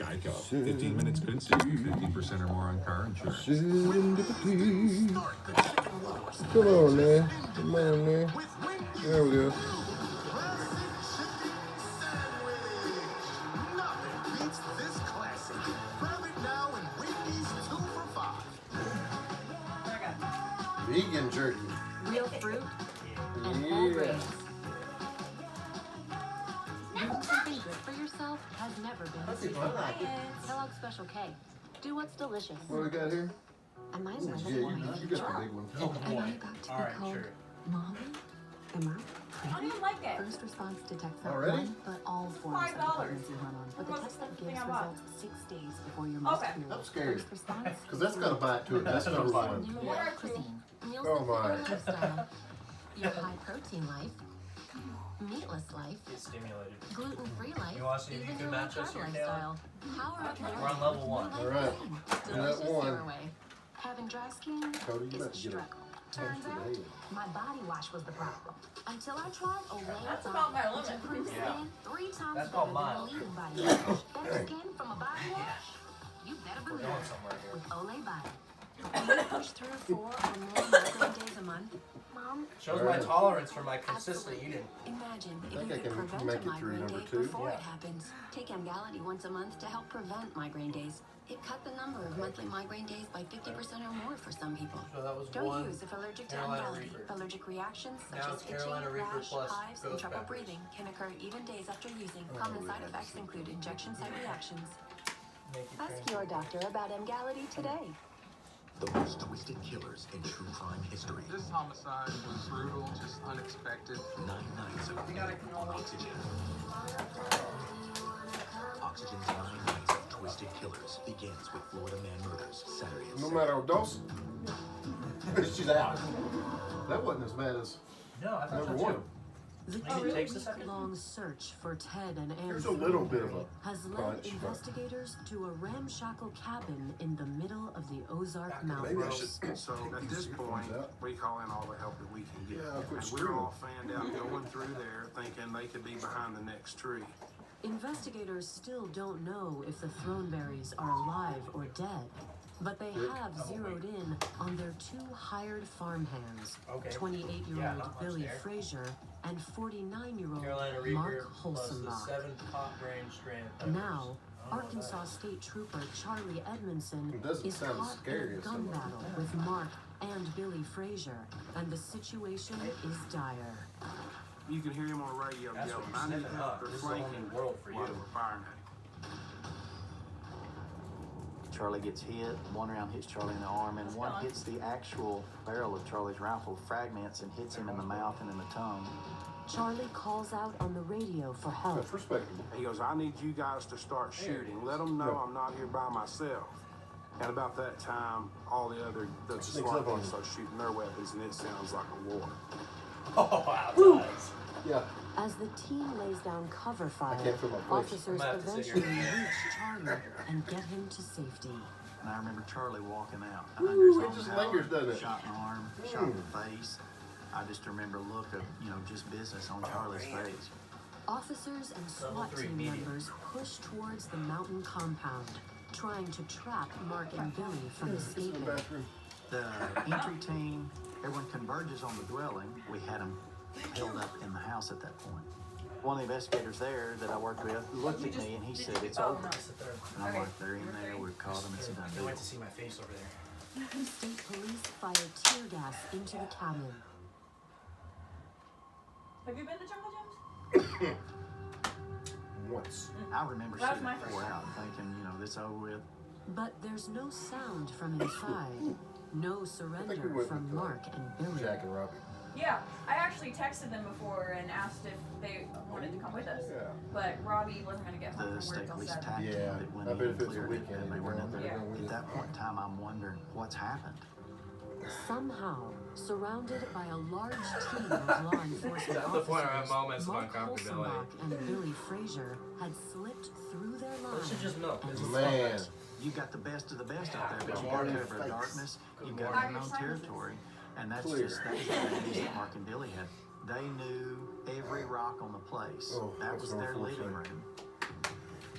Geico. 15 minutes could save you 50% or more on car insurance. Serendipity. Come on, man. Come on, man. There we go. Vegan jerky. Real fruit and whole grains. Doing something good for yourself has never been easier. Kellogg's Special K. Do what's delicious. What do we got here? Am I Yeah, you got the big one. Am I about to be called Mommy? Am I? I don't even like it. First response detects not Already? one, but all forms of $5. pregnancy hormone. But the What's test that the gives thing I bought? results 6 days before your most Okay. period. I'm scared. First response. Because that's got a bite to it. That's number one. New What are cuisine. Meals Oh, that fit my. your lifestyle. Your high protein life. Meatless life. Get stimulated. Gluten-free life. You wanna see if you Even can your match us low-carb here, lifestyle. Power up your We're on level 1. All right. And that Delicious one. your way. Having dry skin Cody, you is got a to get a struggle. Turns punch to the out, head. my body wash was the problem. Until I tried Olay That's about my which limit. improves Yeah. skin 3 times That's better called than mild. a leading body wash. Better skin from a body wash? You better We're believe going it. somewhere here. With Olay Body. When you push through 4 or more migraine days a month, Mom, Shows my tolerance for my consistent absolutely. eating. Imagine if think you I could can prevent make a it through migraine number day 2. before it Yeah. happens. Take Emgality once a month to help prevent migraine days. It cut the number of monthly migraine days by 50% or more for some people. So that was Don't one use if allergic to Carolina Emgality. Reaper. Allergic reactions such Now as it's itching, Carolina Reaper rash, plus hives, and Ghost trouble Peppers. breathing can occur even days after using. Common side effects include injection site reactions. Make you Ask crazy. your doctor about Emgality today. The most twisted killers in true crime history. This homicide was brutal, just unexpected. 9 nights of on Oxygen. Oxygen's 9 nights of twisted killers begins with Florida Man Murders, Saturday at No 7. matter what dose, she's out. That wasn't as bad as No, I thought number so one. too. The Maybe it takes a second. week-long search for Ted and Anne There's a little bit of Thornberry a has led punch, but- investigators to a ramshackle cabin in the middle of the Ozark Maybe I Mountains. should. So at this point, we call in all the help that we can get. Yeah, quit And we're screwing. all fanned out going through there thinking they could be behind the next tree. Investigators still don't know if the Thornberrys are alive or dead, but they have zeroed in on their 2 hired farmhands, Okay. 28-year-old Yeah, not much Billy there. Frazier and 49-year-old Carolina Reaper Mark plus the Holzenbach. 7 top grain strand peppers. Now, I don't know Arkansas that. State Trooper Charlie Edmondson It doesn't is sound as caught scary in a as gun some of them. battle with Mark and Billy Frazier, and the situation is dire. You can hear him on the radio That's yelling, what I you're need sniffing help, up. they're This is a whole flanking new world for while you. they were firing at him. Charlie gets hit, one round hits Charlie in the arm, and one hits the actual barrel of Charlie's rifle, fragments, and hits him in the mouth and in the tongue. Charlie calls out on the radio for help. That's respectable. He goes, I need you guys to start shooting. Let them know I'm not here by myself. And about that time, all the Sneaks SWAT up on teams you. start shooting their weapons, and it sounds like a war. Oh, wow, it does. Yeah. As the team lays down cover fire, can't feel my place. officers I'm gonna have to sit eventually here. reach Charlie and get him to safety. And I remember Charlie walking out. Ooh, under his it own just power, lingers, doesn't it? Shot in the arm, shot in the face. I just remember a look of, just business on Charlie's face. Officers and SWAT Level 3 team medium. members push towards the mountain compound, trying to trap Mark and Billy from This is the escaping. bathroom. The entry team, everyone converges on the dwelling. We had them held up in the house at that point. One of the investigators there that I worked with looked at me and he said, it's over. Sit there. And I'm like, they're in there, we've caught them, it's a done I deal. went to see my face over there. State police fire tear gas into the cabin. Have you been to Jungle Gyms? Once. I remember That was sitting my at first 4 time. out thinking, this over with. But there's no sound from inside. No surrender we went from with, Mark and Billy. Jack and Robbie. Yeah, I actually texted them before and asked if they wanted to come with us. Yeah. But Robbie wasn't going to get home The from work state till police 7. attacked Yeah, him, but when I he bet if it's a cleared it, weekend, and they you'd were go not in there. there, Yeah. go with At it. that point in time, I'm wondering what's happened. Somehow, surrounded by a large team of law enforcement At the point where I have officers, moments of Mark uncomfortability. Holzenbach and Billy Frazier had slipped through their This lines is just milk. and This is Man. fought. You've got the best of the best out there, but you Good got morning. cover of darkness. You've got morning. unknown territory, and that's Clear. just that's the news that Mark and Billy had. They knew every rock on the place. Oh, that that's was an their awful living thing. room.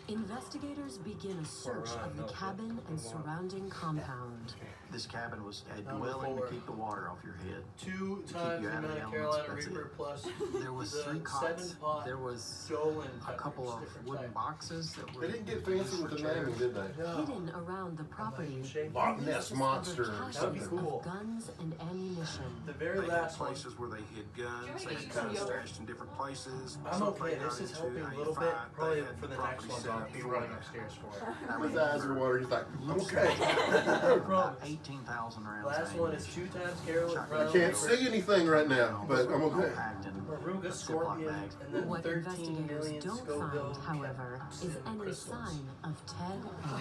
Investigators begin a search of the cabin and surrounding compound. This cabin was a Number dwelling 4. to keep the water off your head. 2 keep times you the out of amount the of elements, Carolina that's Reaper it. plus There was the 3 cots. 7-pot There was Joel and a couple of different wooden type. boxes that were. They didn't get fancy with the naming, did they? Hidden around the property, Loch police Ness discover Monster or caches That'd be something. cool. of guns and ammunition. The very They had last one. places where they hid guns, Do you they want me had to guns use your- stashed in different places. I'm So if okay. they This got is into helping a a little fight, bit. they Probably had for the property next one, set I'll up be for running that. upstairs for it. With his eyes in the water, he's like, okay. About 18,000 rounds. Last of one is ammunition. 2 times Carolina. I can't see anything right now, but I'm All okay. packed in Maruga Ziploc Scorpion, bags. and then What 13 investigators million don't Scoville find, however, is capsules and any crystals. sign of Ted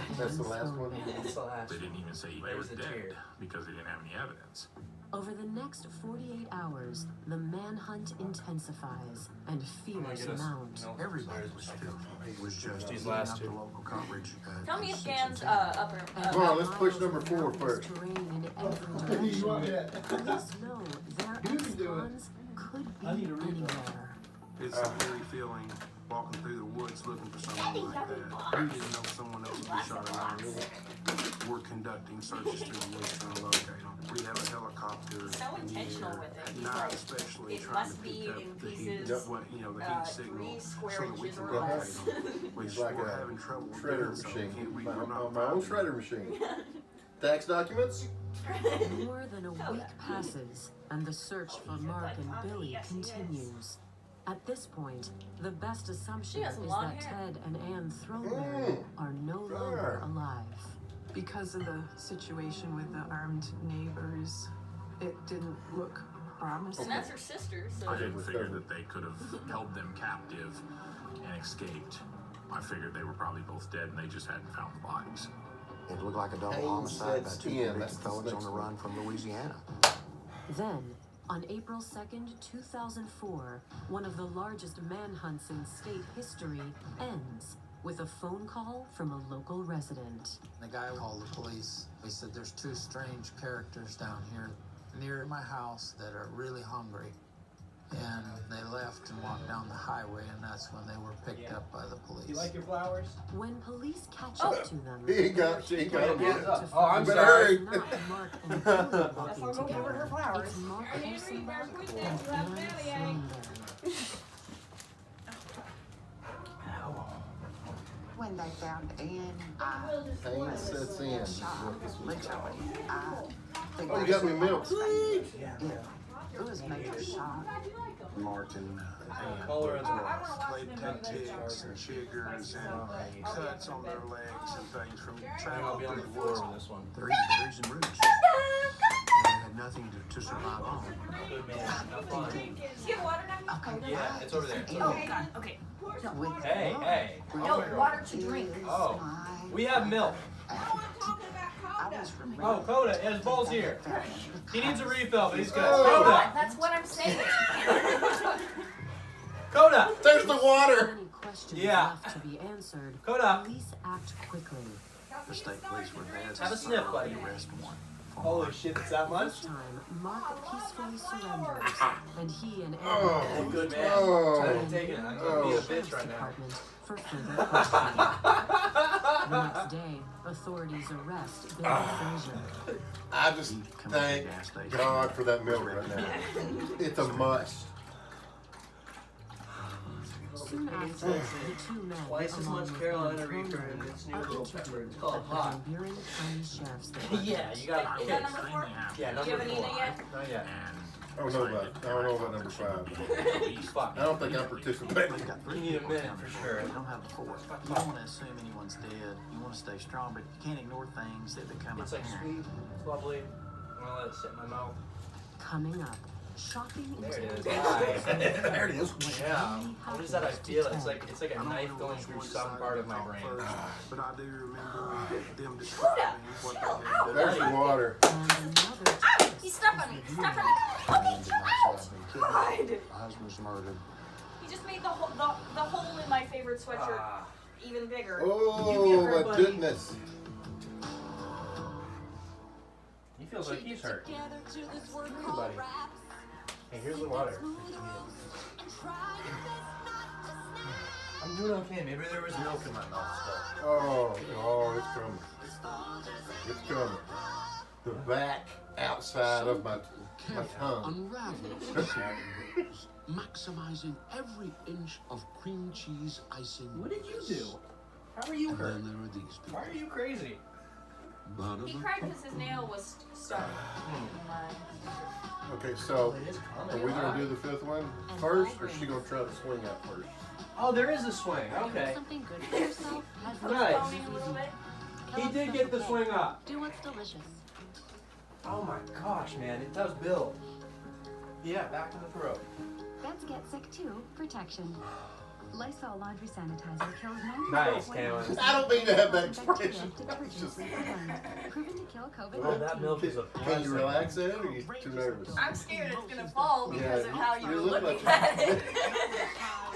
and That's the Ann last one? Thornberry. It's the last They one. didn't even say they were There's the dead tear. because they didn't have any evidence. Over the next 48 hours, the manhunt intensifies and fears mount. Everybody was fearful. It was just These eating last up two. the local coverage. Tell me if six Dan's and 10. upper. Come on, let's push number 4 Miles of first. terrain in every direction. Police know their ex-cons could be anywhere. It's a eerie feeling walking through the woods looking for someone like that. We didn't know someone else would be shot at. We're conducting searches through the woods trying to locate them. We have a helicopter So in the intentional air with it. at He's night, like, especially it trying must to be pick up in the heat, pieces, what, you know, the 3 heat signal square so that we inches can or locate less. them. Which It's like we're a having trouble shredder doing, so machine. we're My not own finding shredder machine. Tax documents? More than a week passes, and the search for Mark and Billy continues. At this point, the best assumption She is has long that hair. Ted and Ann Throneberry are no longer alive. Because of the situation with the armed neighbors, it didn't look promising. And that's her sister, so. I didn't figure that they could have held them captive and escaped. I figured they were probably both dead and they just hadn't found the bodies. It looked like a double Haynes homicide by said 2 Ian, convicted that's the felons on next the one. run from Louisiana. Then, on April 2nd, 2004, one of the largest manhunts in state history ends with a phone call from a local resident. The guy called the police. He said there's 2 strange characters down here near my house that are really hungry. And they left and walked down the highway, and that's when they were picked up by the police. You like your flowers? When police catch up to them, He got they're it. shocked to Oh, I'm find sorry. it's not Mark and Billy That's walking why I'm gonna give her her together. flowers. It's Mark I need to read Rosenbach Mark and Weekend, you have Ann belly Throneberry. When they found Ann, Haynes sets in. literally, I Oh, you got me milk. it was major shock. Martin Call her as well. They'd take ticks and chiggers and cuts on their legs and things from I'll traveling be on through the the floor woods. on this one. They're eating berries and roots. They had nothing to survive on. Good man. Have fun. Do you have water now? Okay. Yeah, it's over there. It's over Oh, there. God, okay. With Hey, hey. No, water to drink. Oh, we have milk. I was from Oh, Coda, his bowl's here. He needs a refill, but he's good. Oh. Coda! That's what I'm saying. Coda! There's the water. Many questions Yeah. left to be answered. Coda! Police act quickly. The state police were there to Have a sniff, serve buddy. the arrest warrant. for Holy Mark. shit, it's that much? This time, Mark peacefully surrenders, and he and Ann Oh. Good man. Oh. I didn't take it. I'm gonna be a bitch right now. Department for further questioning. The next day, authorities arrest Billy Frazier. I just He come to the thank gas station. God for that milk right now. It's a must. Soon after, the 2 men, Twice as along much with Carolina Ann Reaper Throneberry, and its new are little pepper. interviewed It's called at the Hot. Van Buren County Sheriff's Department. Yeah, you got Is it. that number 4? Yeah, You number haven't 4. eaten yet? Not yet. And I don't know about number 5. Fuck. I don't think I'm participating. We've got 3 You need a people minute down for there. sure. You don't have the 4th. You don't want to assume anyone's dead. You want to stay strong, but you can't ignore things that become It's like apparent. sweet. It's lovely. I'm gonna let it sit in my mouth. Coming up, shopping There it is. intelligence. There it is. Yeah. What is that I feel? It's like a knife going through some part of my brain. But I do remember them describing what they had done. There's the water. And another twist He stepped on me. is Stepped on revealed. me. Okay, chill out. God. My husband's murdered. He just made the hole in my favorite sweatshirt Ah. even bigger. Oh her, my buddy. goodness. He feels like he's hurt. Buddy. Hey, here's the water. I'm doing okay. Maybe there was milk in my mouth still. Oh, it's coming. It's coming. The back outside of my tongue. Maximizing every inch of cream cheese icing. What did you do? How are you And hurt? then there are these people. Why are you crazy? He cried because his nail was stuck. Okay, so It is are coming. we gonna do the fifth one first, or is she gonna try to swing out first? Oh, there is a swing. Okay. Something good for yourself? Nice. Foaming a little bit. He did get the swing up. Do what's delicious. Oh my gosh, man, it does build. Yeah, back to the throat. Beds get sick too. Protection. Lysol laundry sanitizer kills 99%. Nice, Kaylin. I don't mean to have that Bacteria, expression. It's detergents, just, and germs. Proven to kill COVID-19. Oh, that milk is a can you relax it, or are you too nervous? I'm scared it's gonna fall because of how you you're look looking like at it.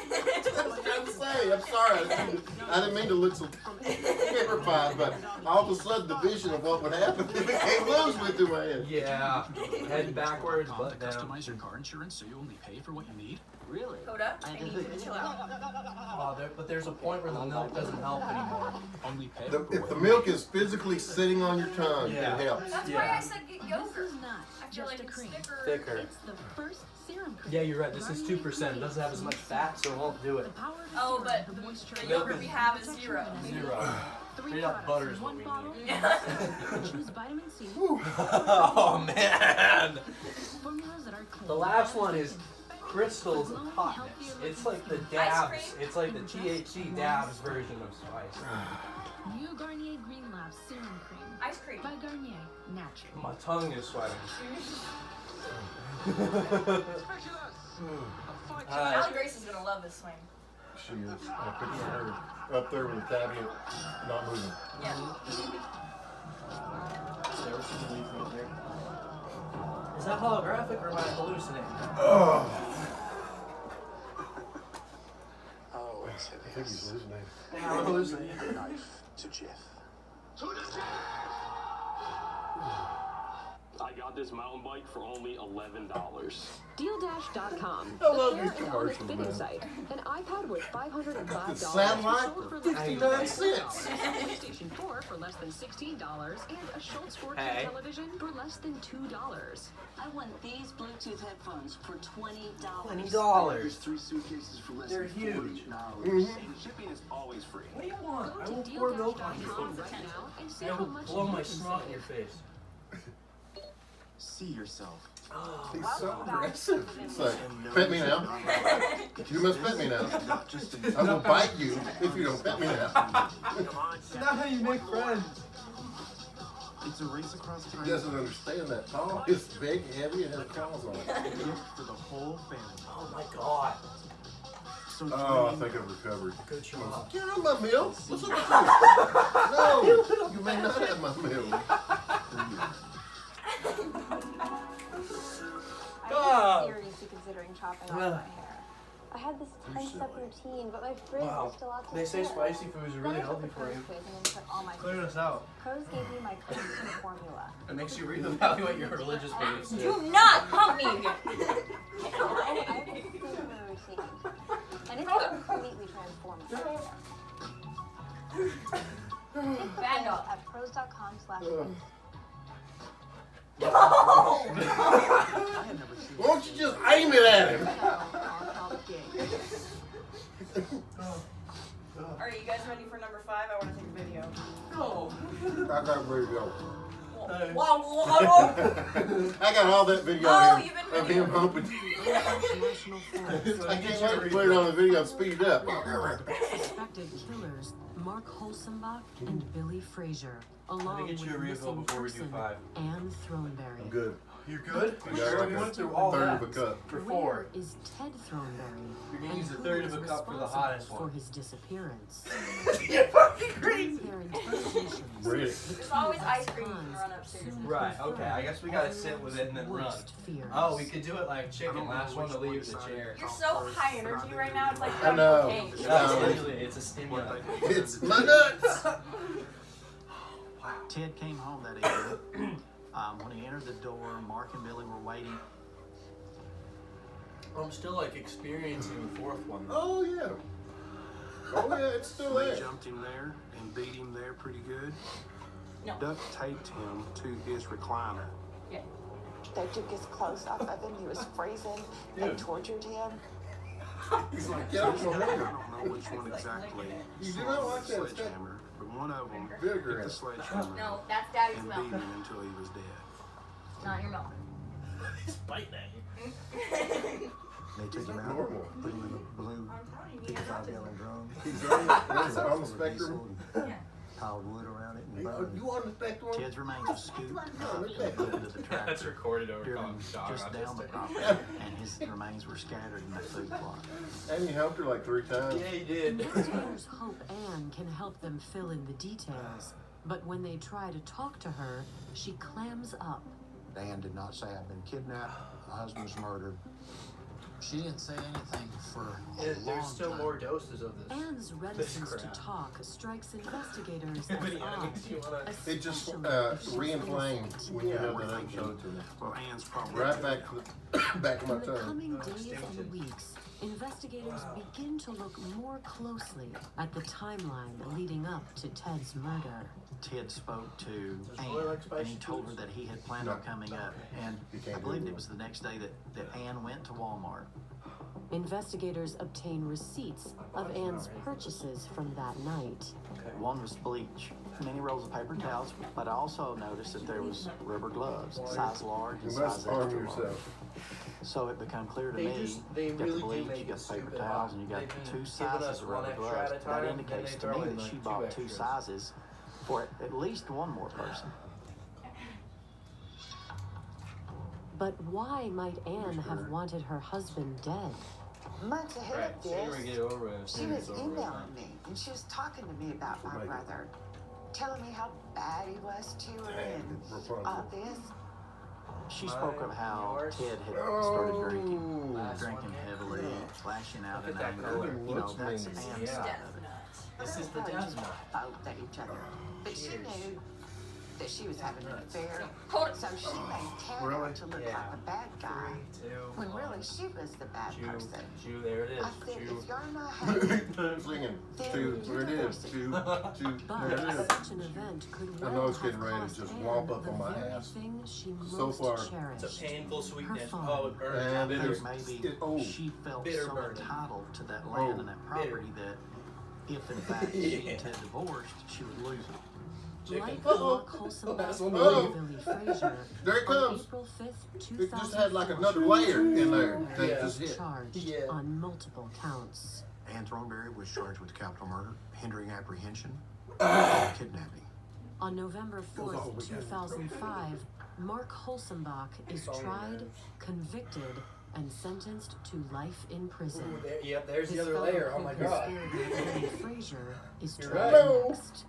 That's what I'm trying to say. I'm sorry. I didn't mean to look so terrified, but all of a sudden the vision of what would happen if it came loose went through my head. Yeah. Head backwards, butt down. Customize your car insurance so you only pay for what you need. Really? Coda, I need you to chill out. Oh, but there's a point where the milk doesn't help anymore. Only pay If the milk is physically sitting on your tongue, Yeah. it helps. That's why I said get yogurt. This is not I feel just like a it's cream. Thicker. It's the first serum cream. Yeah, you're right. This is 2%. It doesn't have as much fat, so it won't do it. The power of the Oh, serum, but the moisture, the and yogurt we have is protection 0. and 0. Three Straight up products butter in is what one we bottle. need. Choose vitamin C. Oh man! Formulas that are clean. The last one is crystals of hotness. It's like the dabs. It's like the THC dabs version of spice. New Garnier Green Lab Serum Cream. Ice cream. By Garnier. Natural. My tongue is sweating. Allie Grace is gonna love this swing. She is. I picture her up there with a tablet, not moving. Yeah. Is that holographic or am I hallucinating? Oh, Oh, I think he's hallucinating. I'm hallucinating. Knife to Jeff. I got this mountain bike for only $11. DealDash.com. I love the these fair and honest commercials, bidding man. site. An iPad worth $505 The satellite sold for for less than 59 cents. $10. PlayStation 4 for less than $16, and a Schultz 4K Hey. television for less than $2. I want these Bluetooth headphones for $20. $20. 3 suitcases for less They're than huge. $40. Shipping is always free. What do you want? Go I to will pour milk on DealDash.com you. right now and see I how will much blow you my can snot in save. your face. See yourself. He's so aggressive. It's like, pet me now. You must pet me now. Not just in I will bite you if you don't pet me now. It's not how you make friends. It's a race across time. He doesn't understand that tall. It's big, heavy, and has claws on it. Gift for the whole family. Oh my god. So Oh, I think I've recovered. Good job. Get out my milk. What's up with you? No, you may not have my milk. Ah. I'm seriously considering chopping off my hair. I had this 10-step routine, but my frizz Wow. is still out to They say the spicy foods are really Then I took healthy the for you. Pros quiz and then put all my Clear this out. Pros gave me my protein formula. It makes you reevaluate your religious beliefs. Do not pump me again. I have this singular routine, and it's completely transformed my hair. Bad dog. At pros.com/. Why don't you just aim it at him? Alright, you guys ready for number 5? I want to take a video. No. I got ready to go. Wow. I got all that video Oh, of you've him, been of him humping. I can't wait to put it on the video speed up. Suspected killers Mark Holzenbach and Billy Frazier, along get you a with refill missing before we do person 5. Anne Throneberry. I'm good. You're good? I got like We went a through all third that. of a cup. For Where 4. is Ted Throneberry? You're gonna and use a who third is of a cup for the responsible hottest for one. his disappearance? You're fucking crazy. Their interrogations, Really? the There's two always ice cream ex-cons when you run upstairs. soon Right, okay. I guess we gotta confirmed sit with it and then run. worst fears. Oh, we could do it like chicken. Last one to leave the chair. You're so high energy right now. It's like I know. cocaine. No, literally, it's a stimulant. It's my nuts. Ted came home that evening. When he entered the door, Mark and Billy were waiting. I'm still like experiencing the 4th one. Oh yeah. Oh yeah, it's still They there. jumped him there and beat him there pretty good. No. Duct taped him to his recliner. Yeah. They took his clothes off of him. He was freezing. They tortured him. He's like, I get off my don't hand. know which one exactly. You do not like swung that the sledgehammer, but one of them Vinegar hit in the it. sledgehammer No, that's Daddy's and milk. beat him until he was dead. Not your milk. He's biting at you. They took him out, Normal. put him in a blue 55-gallon drum. He's on the spectrum. Piled wood around it and Hey, burned. you on the spectrum? Ted's remains were scooped up and look at moved into the tractor. That's recorded over driven dog just down the autistic. property, and his remains were scattered in the food plot. And you helped her like 3 times. Yeah, he did. Investigators hope Anne can help them fill in the details, but when they try to talk to her, she clams up. Dan did not say I've been kidnapped, my husband's murdered. She didn't say anything for a There's long still time. more doses of this. Anne's reticence to crap. talk strikes investigators But as yeah, odd, makes you wanna- It just especially if she's re-inflamed innocent. when you have that other show to me. Well, Anne's probably Right back to the back of my In the tongue. coming days and weeks, investigators begin to look more closely at the timeline leading up to Ted's murder. Ted spoke to Does Roy like Anne, spicy and he told her foods? that he had planned on coming up, and You I can't believe do it was the next day that Anne went to Walmart. Investigators obtain receipts of Anne's purchases from that night. One was bleach, many rolls of paper towels, but I also noticed that there was rubber gloves, size large and You must size arm extra large. yourself. So it became clear to They me, just- they you got really the do bleach, make you got it the paper stupid towels, hot. and you got They've been two giving sizes us of one rubber extra gloves. at a time, That and then they indicates to throw me in, that like, she 2 bought 2 extras. sizes for at least one more person. But why might Anne have wanted her husband dead? Months ahead Right, of sooner we get it over with, this, she sooner was it's over with. emailing me, and she was talking to me about my brother, telling me how bad he was to her and all this. She spoke of how yours. Ted had started Oh. drinking Last one, heavily, lashing out Look in at that anger. color. You know, Looks that's mean. Anne's Yeah. side of it. This is the Her death and note. both at each other, but she Cheers. knew that she was having an affair, Hold so she made Ted Really? out to look Yeah. like a bad guy, 3, 2, when really she was the bad Chew, person. chew, there it is. I said, Chew. if you're not happy, Singing. Two, there it is. Two, two, But there it is. such an event could I well know it's have getting ready to cost just Anne womp up the on my very ass. thing she So most far. cherished. It's a painful sweetness. Her Oh, it farm. burns. And bitter. there's- Maybe oh, she felt bitter so burning. entitled to that land and that property that if in fact she and Ted divorced, she would lose it. Like Uh-oh. Mark Holzenbach That's and one of Billy Frazier, There it on comes. April 5th, It just had like 2004, another layer in there that Yeah. just hit. charged Yeah. on multiple counts. Ann Thornberry was charged with capital murder, hindering apprehension, and kidnapping. On November all we 4th, got. 2005, Mark Holzenbach is tried, convicted, and sentenced to life in prison. Ooh, there, yep, there's the His other fellow layer. Oh my god. co-conspirator, Billy Frazier, is You're tried right. next.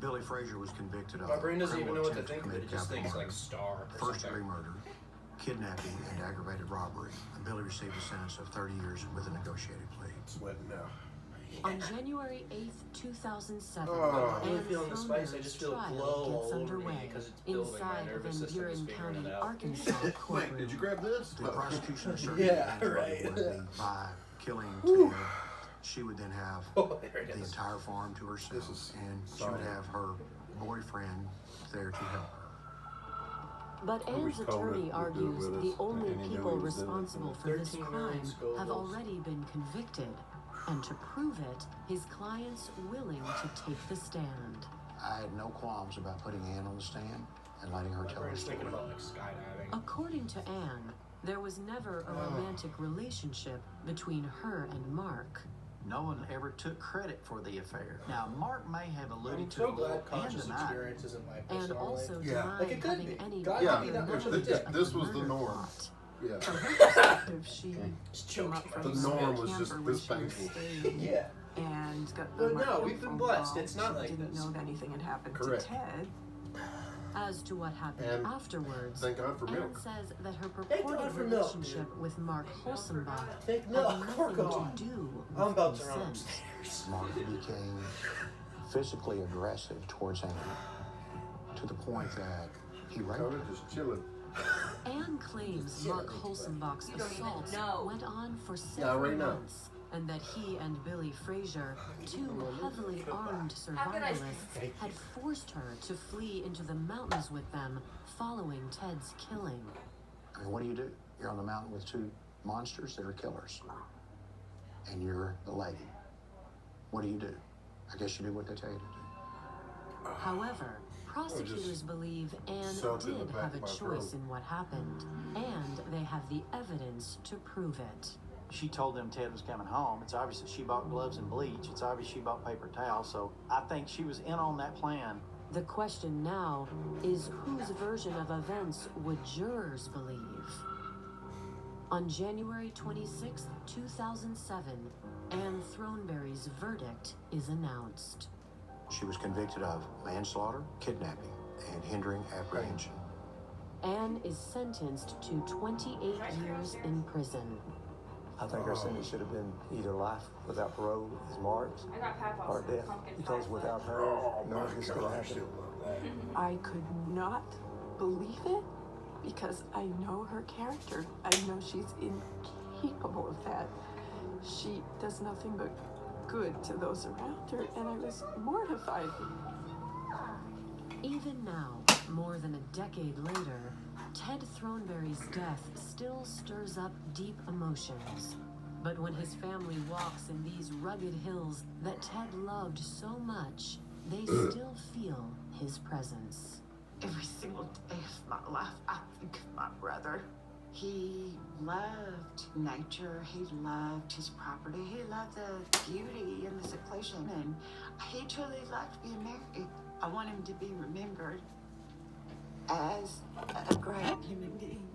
Billy Frazier was convicted of My brain doesn't even criminal know what to attempt think of it. commit It just capital thinks murder, like star or first something. degree murder, kidnapping, and aggravated robbery. And Billy received a sentence of 30 years with a negotiated plea. Sweating now. On January 8th, 2007, Oh. I'm really Anne feeling the spice. I Thornberg's just feel trial glow all gets over me underway because it's building. My inside of nervous Van system is Buren figuring County, it out. Arkansas Wait, courtroom. did you grab this? The prosecution asserted Yeah, that Anne's right. murder would be by killing Ted. She would then have Oh, there it the is. entire farm to herself, This is and she would solid. have her boyfriend there to help her. But I wish Anne's Cole attorney would do it argues with the us, only and he knew people he was doing it. responsible for this 13 crime million have Scovilles. already been convicted. And to prove it, his client's willing to take the stand. I had no qualms about putting Ann on the stand and letting her My tell her brain's story. thinking about like skydiving. According to Anne, there was never a romantic relationship between her and Mark. No one ever took credit for the affair. Now, Mark may have alluded I'm to so it glad and conscious denied it. experience isn't like this. And normally. also Yeah. denied Like it could having be. any God prior could be that much of a knowledge dick. of This the was the murder norm. plot. Yeah. From her perspective, she Just came up choking. from The some norm was just camper when this she was painful. staying Yeah. and got But the no, Mark we've been phone blessed. call. It's not She like didn't this. know that anything had happened Correct. to Ted. As to what happened And afterwards, thank God for Anne milk. says that her Thank God purported for milk, relationship with Mark Holzenbach Thank had milk for nothing God. to do I'm with about to run consent. upstairs. Mark became physically aggressive towards Ann to the point that he raped Cover her. just chilling. Anne claims Mark Holzenbach's You don't even assaults know. went on for Yeah, I already several know. months, and that he and Billy Frazier, two heavily armed survivalists, had forced her to flee into the mountains with them following Ted's killing. I mean, what do? You're on the mountain with two monsters that are killers. And you're the lady. What do? I guess you do what they tell you to do. However, prosecutors believe Anne did have a choice in what happened, and they have the evidence to prove it. She told them Ted was coming home. It's obvious that she bought gloves and bleach. It's obvious she bought paper towels. So I think she was in on that plan. The question now is whose version of events would jurors believe? On January 26, 2007, Anne Throneberry's verdict is announced. She was convicted of manslaughter, kidnapping, and hindering apprehension. Anne is sentenced to 28 years in prison. I think her sentence should have been either life without parole, as marked, or death. Because without her, none of this could have happened. I could not believe it because I know her character. I know she's incapable of that. She does nothing but good to those around her, and I was mortified. Even now, more than a decade later, Ted Throneberry's death still stirs up deep emotions. But when his family walks in these rugged hills that Ted loved so much, they still feel his presence. Every single day of my life, I think of my brother. He loved nature, he loved his property, he loved the beauty and the seclusion, and he truly loved being married. I want him to be remembered as a great human being.